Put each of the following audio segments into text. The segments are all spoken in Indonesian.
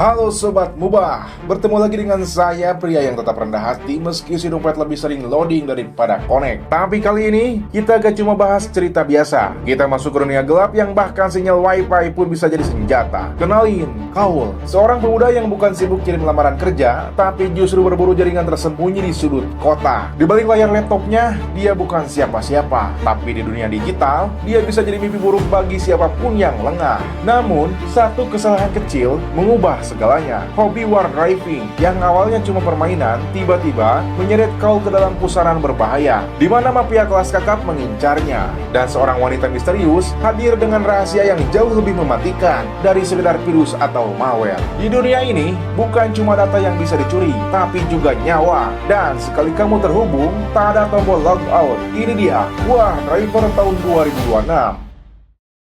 Halo Sobat Mubah, bertemu lagi dengan saya, pria yang tetap rendah hati meski si dompet lebih sering loading daripada connect. Tapi kali ini, kita gak cuma bahas cerita biasa. Kita masuk ke dunia gelap yang bahkan sinyal wifi pun bisa jadi senjata. Kenalin, Kaul, seorang pemuda yang bukan sibuk kirim lamaran kerja, tapi justru berburu jaringan tersembunyi di sudut kota. Di balik layar laptopnya, dia bukan siapa-siapa, tapi di dunia digital, dia bisa jadi mimpi buruk bagi siapapun yang lengah. Namun, satu kesalahan kecil mengubah segalanya. Hobi war driving yang awalnya cuma permainan tiba-tiba menyeret Kaul ke dalam pusaran berbahaya di mana mafia kelas kakap mengincarnya, dan seorang wanita misterius hadir dengan rahasia yang jauh lebih mematikan dari sekedar virus atau malware. Di dunia ini bukan cuma data yang bisa dicuri, tapi juga nyawa, dan sekali kamu terhubung tak ada tombol logout. Ini dia War Driver tahun 2026.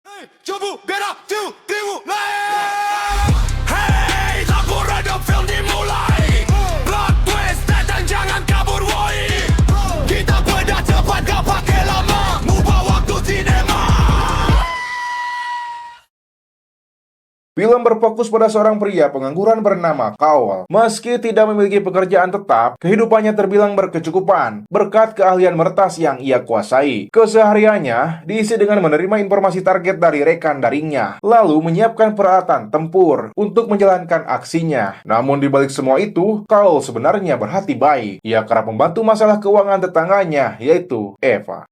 Hey, coba berak tu tengok lain. Hey, laporan dan film dimulai. Plot twist datang jangan kabur woi. Kita bedah cepat gak pakai lama. Mubah waktu sinema. Film berfokus pada seorang pria pengangguran bernama Kaul. Meski tidak memiliki pekerjaan tetap, kehidupannya terbilang berkecukupan berkat keahlian meretas yang ia kuasai. Kesehariannya diisi dengan menerima informasi target dari rekan daringnya, lalu menyiapkan peralatan tempur untuk menjalankan aksinya. Namun di balik semua itu, Kaul sebenarnya berhati baik. Ia kerap membantu masalah keuangan tetangganya, yaitu Eva.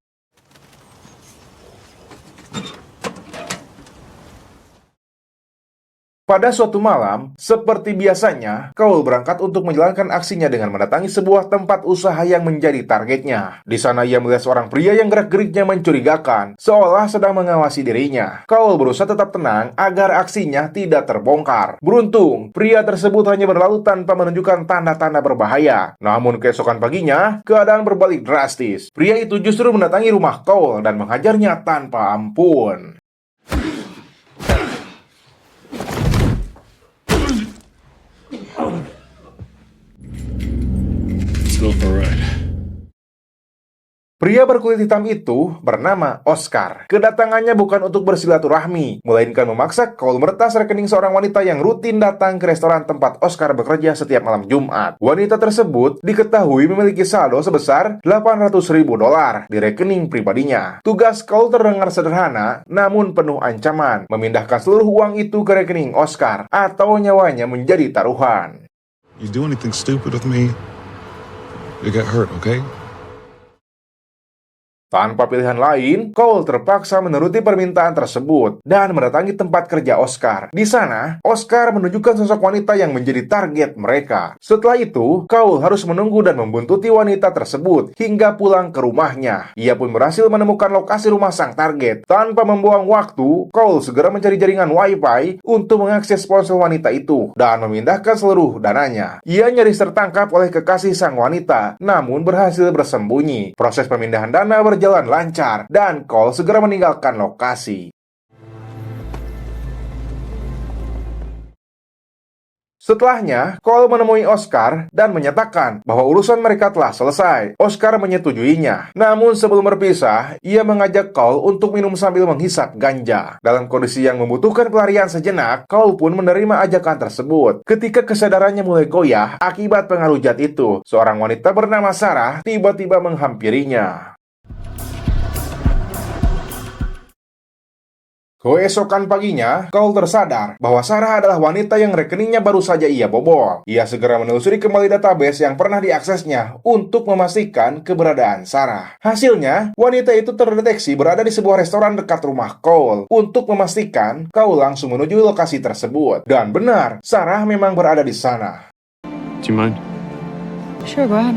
Pada suatu malam, seperti biasanya, Kaul berangkat untuk menjalankan aksinya dengan mendatangi sebuah tempat usaha yang menjadi targetnya. Di sana ia melihat seorang pria yang gerak-geriknya mencurigakan, seolah sedang mengawasi dirinya. Kaul berusaha tetap tenang agar aksinya tidak terbongkar. Beruntung, pria tersebut hanya berlalu tanpa menunjukkan tanda-tanda berbahaya. Namun keesokan paginya, keadaan berbalik drastis. Pria itu justru mendatangi rumah Kaul dan menghajarnya tanpa ampun. Let's go for a ride. Pria berkulit hitam itu bernama Oscar. Kedatangannya bukan untuk bersilaturahmi, melainkan memaksa Kaul meretas rekening seorang wanita yang rutin datang ke restoran tempat Oscar bekerja setiap malam Jumat. Wanita tersebut diketahui memiliki saldo sebesar $800.000 di rekening pribadinya. Tugas Kaul terdengar sederhana, namun penuh ancaman, memindahkan seluruh uang itu ke rekening Oscar atau nyawanya menjadi taruhan. You do anything stupid with me, you get hurt, okay? Tanpa pilihan lain, Kaul terpaksa menuruti permintaan tersebut dan mendatangi tempat kerja Oscar. Di sana, Oscar menunjukkan sosok wanita yang menjadi target mereka. Setelah itu, Kaul harus menunggu dan membuntuti wanita tersebut hingga pulang ke rumahnya. Ia pun berhasil menemukan lokasi rumah sang target. Tanpa membuang waktu, Kaul segera mencari jaringan wifi untuk mengakses ponsel wanita itu dan memindahkan seluruh dananya. Ia nyaris tertangkap oleh kekasih sang wanita, namun berhasil bersembunyi. Proses pemindahan dana berjalan lancar dan Kaul segera meninggalkan lokasi. Setelahnya, Kaul menemui Oscar dan menyatakan bahwa urusan mereka telah selesai. Oscar menyetujuinya. Namun sebelum berpisah, ia mengajak Kaul untuk minum sambil menghisap ganja. Dalam kondisi yang membutuhkan pelarian sejenak, Kaul pun menerima ajakan tersebut. Ketika kesadarannya mulai goyah akibat pengaruh zat itu, seorang wanita bernama Sarah tiba-tiba menghampirinya. Keesokan paginya, Kaul tersadar bahwa Sarah adalah wanita yang rekeningnya baru saja ia bobol. Ia segera menelusuri kembali database yang pernah diaksesnya untuk memastikan keberadaan Sarah. Hasilnya, wanita itu terdeteksi berada di sebuah restoran dekat rumah Kaul. Untuk memastikan, Kaul langsung menuju lokasi tersebut. Dan benar, Sarah memang berada di sana. Do you mind? Sure, go ahead.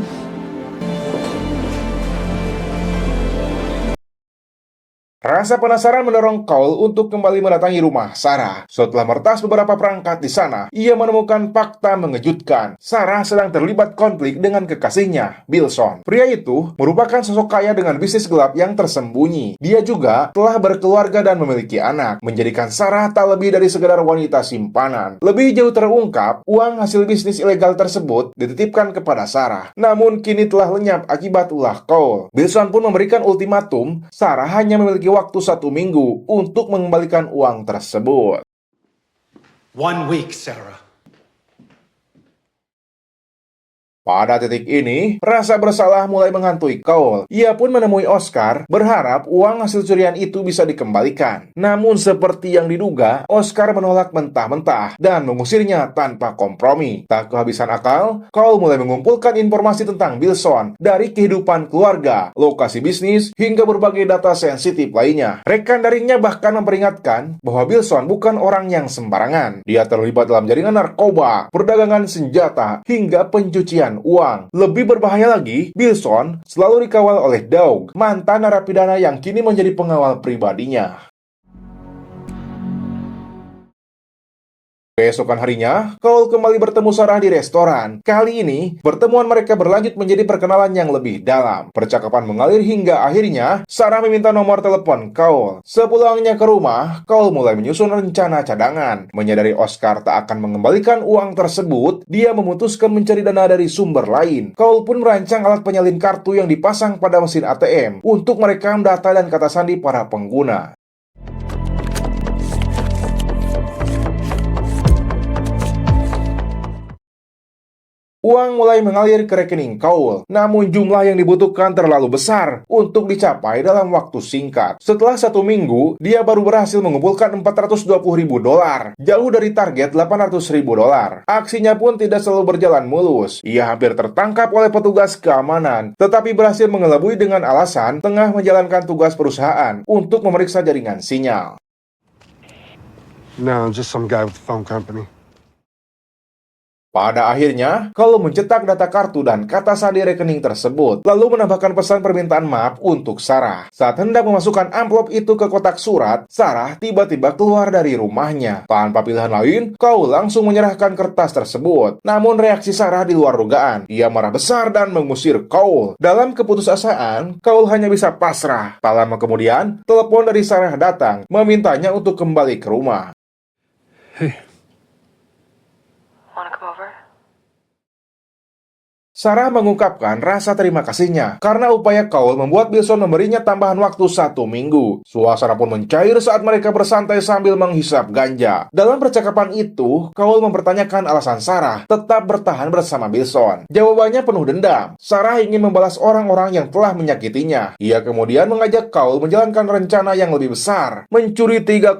Rasa penasaran mendorong Kaul untuk kembali mendatangi rumah Sarah. Setelah meretas beberapa perangkat di sana, ia menemukan fakta mengejutkan. Sarah sedang terlibat konflik dengan kekasihnya, Bilson. Pria itu merupakan sosok kaya dengan bisnis gelap yang tersembunyi. Dia juga telah berkeluarga dan memiliki anak, menjadikan Sarah tak lebih dari sekedar wanita simpanan. Lebih jauh terungkap, uang hasil bisnis ilegal tersebut dititipkan kepada Sarah. Namun kini telah lenyap akibat ulah Kaul. Bilson pun memberikan ultimatum, Sarah hanya memiliki waktu 1 minggu untuk mengembalikan uang tersebut. 1 week, Sarah. Pada titik ini, rasa bersalah mulai menghantui Cole. Ia pun menemui Oscar, berharap uang hasil curian itu bisa dikembalikan. Namun seperti yang diduga, Oscar menolak mentah-mentah dan mengusirnya tanpa kompromi. Tak kehabisan akal, Cole mulai mengumpulkan informasi tentang Bilson dari kehidupan keluarga, lokasi bisnis, hingga berbagai data sensitif lainnya. Rekan daringnya bahkan memperingatkan bahwa Bilson bukan orang yang sembarangan. Dia terlibat dalam jaringan narkoba, perdagangan senjata, hingga pencucian uang. Lebih berbahaya lagi, Bilson selalu dikawal oleh Doug, mantan narapidana yang kini menjadi pengawal pribadinya. Keesokan harinya, Cole kembali bertemu Sarah di restoran. Kali ini, pertemuan mereka berlanjut menjadi perkenalan yang lebih dalam. Percakapan mengalir hingga akhirnya, Sarah meminta nomor telepon Cole. Sepulangnya ke rumah, Cole mulai menyusun rencana cadangan. Menyadari Oscar tak akan mengembalikan uang tersebut, dia memutuskan mencari dana dari sumber lain. Cole pun merancang alat penyalin kartu yang dipasang pada mesin ATM untuk merekam data dan kata sandi para pengguna. Uang mulai mengalir ke rekening Cole, namun jumlah yang dibutuhkan terlalu besar untuk dicapai dalam waktu singkat. Setelah 1 minggu, dia baru berhasil mengumpulkan $420.000, jauh dari target $800.000. Aksinya pun tidak selalu berjalan mulus. Ia hampir tertangkap oleh petugas keamanan, tetapi berhasil mengelabui dengan alasan tengah menjalankan tugas perusahaan untuk memeriksa jaringan sinyal. No, just some guy with the phone company. Pada akhirnya, Cole mencetak data kartu dan kata sandi rekening tersebut, lalu menambahkan pesan permintaan maaf untuk Sarah. Saat hendak memasukkan amplop itu ke kotak surat, Sarah tiba-tiba keluar dari rumahnya. Tanpa pilihan lain, Cole langsung menyerahkan kertas tersebut. Namun reaksi Sarah di luar dugaan. Ia marah besar dan mengusir Cole. Dalam keputusasaan, Cole hanya bisa pasrah. Tak lama kemudian, telepon dari Sarah datang, memintanya untuk kembali ke rumah. Wanna come over? Sarah mengungkapkan rasa terima kasihnya karena upaya Cole membuat Bilson memberinya tambahan waktu 1 minggu. Suasana pun mencair saat mereka bersantai sambil menghisap ganja. Dalam percakapan itu, Cole mempertanyakan alasan Sarah tetap bertahan bersama Bilson. Jawabannya penuh dendam. Sarah ingin membalas orang-orang yang telah menyakitinya. Ia kemudian mengajak Cole menjalankan rencana yang lebih besar, mencuri $3,5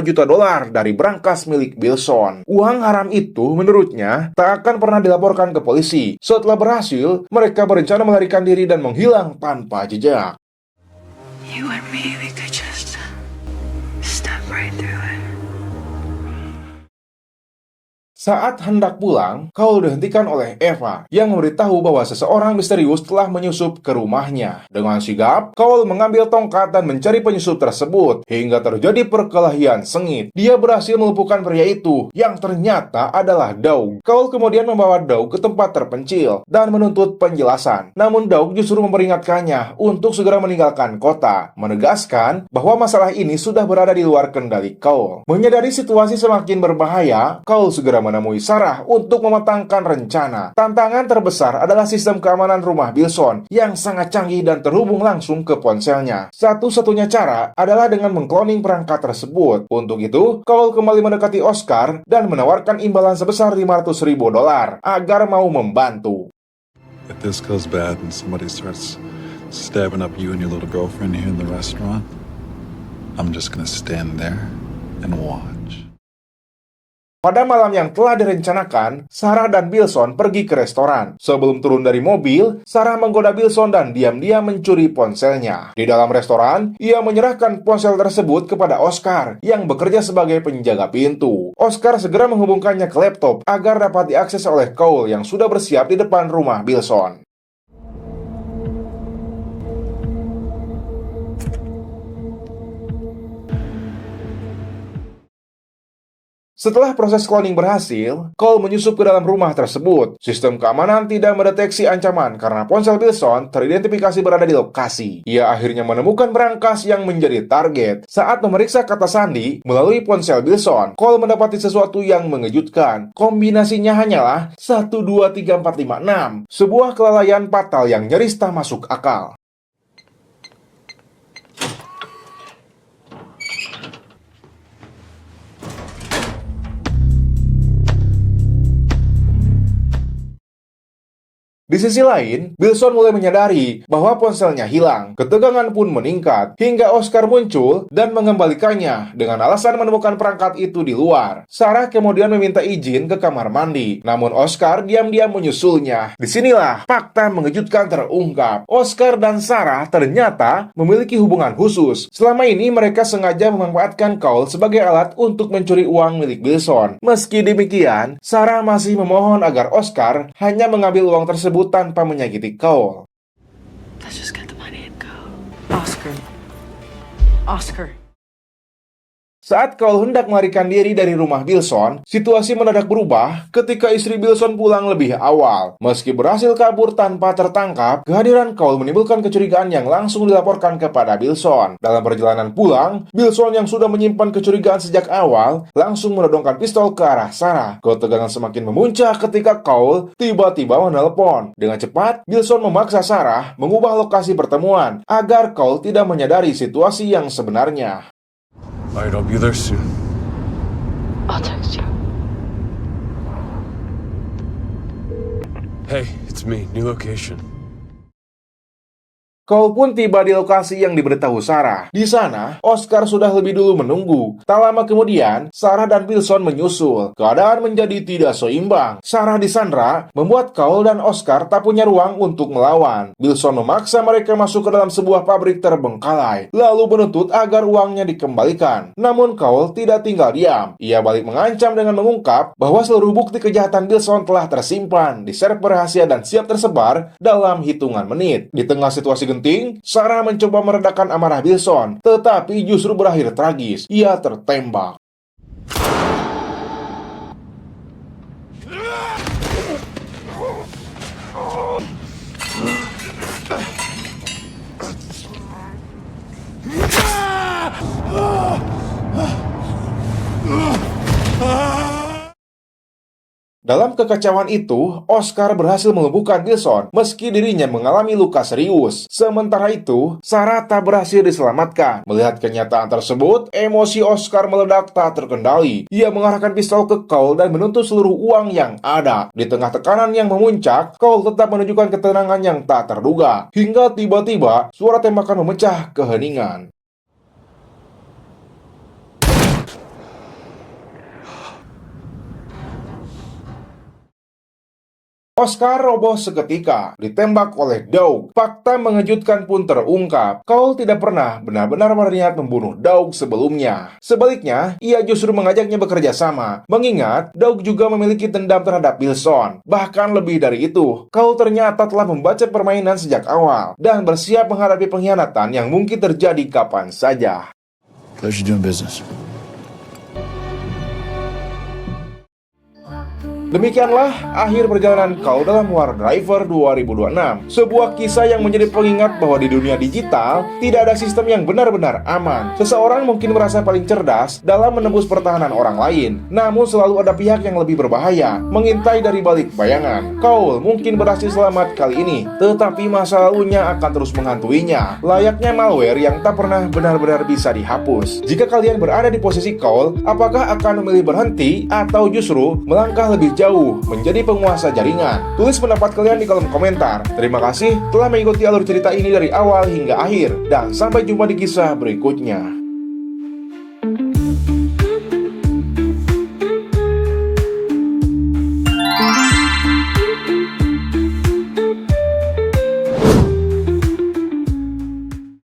juta dari brankas milik Bilson. Uang haram itu menurutnya tak akan pernah dilaporkan ke polisi. Setelah berhasil, mereka berencana melarikan diri dan menghilang tanpa jejak. You and me, we could just step right through it. Saat hendak pulang, Cole dihentikan oleh Eva yang memberitahu bahwa seseorang misterius telah menyusup ke rumahnya. Dengan sigap, Cole mengambil tongkat dan mencari penyusup tersebut hingga terjadi perkelahian sengit. Dia berhasil melumpuhkan pria itu yang ternyata adalah Doug. Cole kemudian membawa Doug ke tempat terpencil dan menuntut penjelasan. Namun Doug justru memperingatkannya untuk segera meninggalkan kota, menegaskan bahwa masalah ini sudah berada di luar kendali Cole. Menyadari situasi semakin berbahaya, Cole segera menemui Sarah untuk mematangkan rencana. Tantangan terbesar adalah sistem keamanan rumah Bilson yang sangat canggih dan terhubung langsung ke ponselnya. Satu-satunya cara adalah dengan mengkloning perangkat tersebut. Untuk itu, Cole kembali mendekati Oscar dan menawarkan imbalan sebesar $500.000 agar mau membantu. If this goes bad and somebody starts stabbing up you and your little girlfriend here in the restaurant, I'm just gonna stand there and watch. Pada malam yang telah direncanakan, Sarah dan Bilson pergi ke restoran. Sebelum turun dari mobil, Sarah menggoda Bilson dan diam-diam mencuri ponselnya. Di dalam restoran, ia menyerahkan ponsel tersebut kepada Oscar yang bekerja sebagai penjaga pintu. Oscar segera menghubungkannya ke laptop agar dapat diakses oleh Cole yang sudah bersiap di depan rumah Bilson. Setelah proses cloning berhasil, Cole menyusup ke dalam rumah tersebut. Sistem keamanan tidak mendeteksi ancaman karena ponsel Bilson teridentifikasi berada di lokasi. Ia akhirnya menemukan brankas yang menjadi target. Saat memeriksa kata sandi melalui ponsel Bilson, Cole mendapati sesuatu yang mengejutkan. Kombinasinya hanyalah 123456, sebuah kelalaian fatal yang nyaris tak masuk akal. Di sisi lain, Bilson mulai menyadari bahwa ponselnya hilang. Ketegangan pun meningkat, hingga Oscar muncul dan mengembalikannya dengan alasan menemukan perangkat itu di luar. Sarah kemudian meminta izin ke kamar mandi, namun Oscar diam-diam menyusulnya. Disinilah fakta mengejutkan terungkap. Oscar dan Sarah ternyata memiliki hubungan khusus. Selama ini mereka sengaja memanfaatkan Cole sebagai alat untuk mencuri uang milik Bilson. Meski demikian, Sarah masih memohon agar Oscar hanya mengambil uang tersebut tanpa menyakiti Cole. Let's just get the money and go. Oscar. Saat Cole hendak melarikan diri dari rumah Bilson, situasi mendadak berubah ketika istri Bilson pulang lebih awal. Meski berhasil kabur tanpa tertangkap, kehadiran Cole menimbulkan kecurigaan yang langsung dilaporkan kepada Bilson. Dalam perjalanan pulang, Bilson yang sudah menyimpan kecurigaan sejak awal langsung menodongkan pistol ke arah Sarah. Ketegangan semakin memuncak ketika Cole tiba-tiba menelpon. Dengan cepat, Bilson memaksa Sarah mengubah lokasi pertemuan agar Cole tidak menyadari situasi yang sebenarnya. Alright, I'll be there soon. I'll text you. Hey, it's me. New location. Cole pun tiba di lokasi yang diberitahu Sarah. Di sana, Oscar sudah lebih dulu menunggu. Tak lama kemudian, Sarah dan Bilson menyusul. Keadaan menjadi tidak seimbang. Sarah disandra, membuat Cole dan Oscar tak punya ruang untuk melawan. Bilson memaksa mereka masuk ke dalam sebuah pabrik terbengkalai, lalu menuntut agar uangnya dikembalikan. Namun Cole tidak tinggal diam. Ia balik mengancam dengan mengungkap bahwa seluruh bukti kejahatan Bilson telah tersimpan di server rahasia dan siap tersebar dalam hitungan menit. Di tengah situasi genting, Sarah mencoba meredakan amarah Bilson, tetapi justru berakhir tragis. Ia tertembak. Dalam kekacauan itu, Oscar berhasil melumpuhkan Bilson meski dirinya mengalami luka serius. Sementara itu, Sarah tak berhasil diselamatkan. Melihat kenyataan tersebut, emosi Oscar meledak tak terkendali. Ia mengarahkan pistol ke Cole dan menuntut seluruh uang yang ada. Di tengah tekanan yang memuncak, Cole tetap menunjukkan ketenangan yang tak terduga. Hingga tiba-tiba, suara tembakan memecah keheningan. Oscar roboh seketika, ditembak oleh Doug. Fakta mengejutkan pun terungkap. Cole tidak pernah benar-benar berniat membunuh Doug sebelumnya. Sebaliknya, ia justru mengajaknya bekerja sama. Mengingat, Doug juga memiliki dendam terhadap Bilson. Bahkan lebih dari itu, Cole ternyata telah membaca permainan sejak awal dan bersiap menghadapi pengkhianatan yang mungkin terjadi kapan saja. Pleasure doing business. Demikianlah akhir perjalanan Cole dalam War Driver 2026. Sebuah kisah yang menjadi pengingat bahwa di dunia digital tidak ada sistem yang benar-benar aman. Seseorang mungkin merasa paling cerdas dalam menembus pertahanan orang lain, namun selalu ada pihak yang lebih berbahaya mengintai dari balik bayangan. Cole mungkin berhasil selamat kali ini, tetapi masa lalunya akan terus menghantuinya, layaknya malware yang tak pernah benar-benar bisa dihapus. Jika kalian berada di posisi Cole, apakah akan memilih berhenti atau justru melangkah lebih jauh menjadi penguasa jaringan? Tulis pendapat kalian di kolom komentar. Terima kasih telah mengikuti alur cerita ini dari awal hingga akhir, dan sampai jumpa di kisah berikutnya.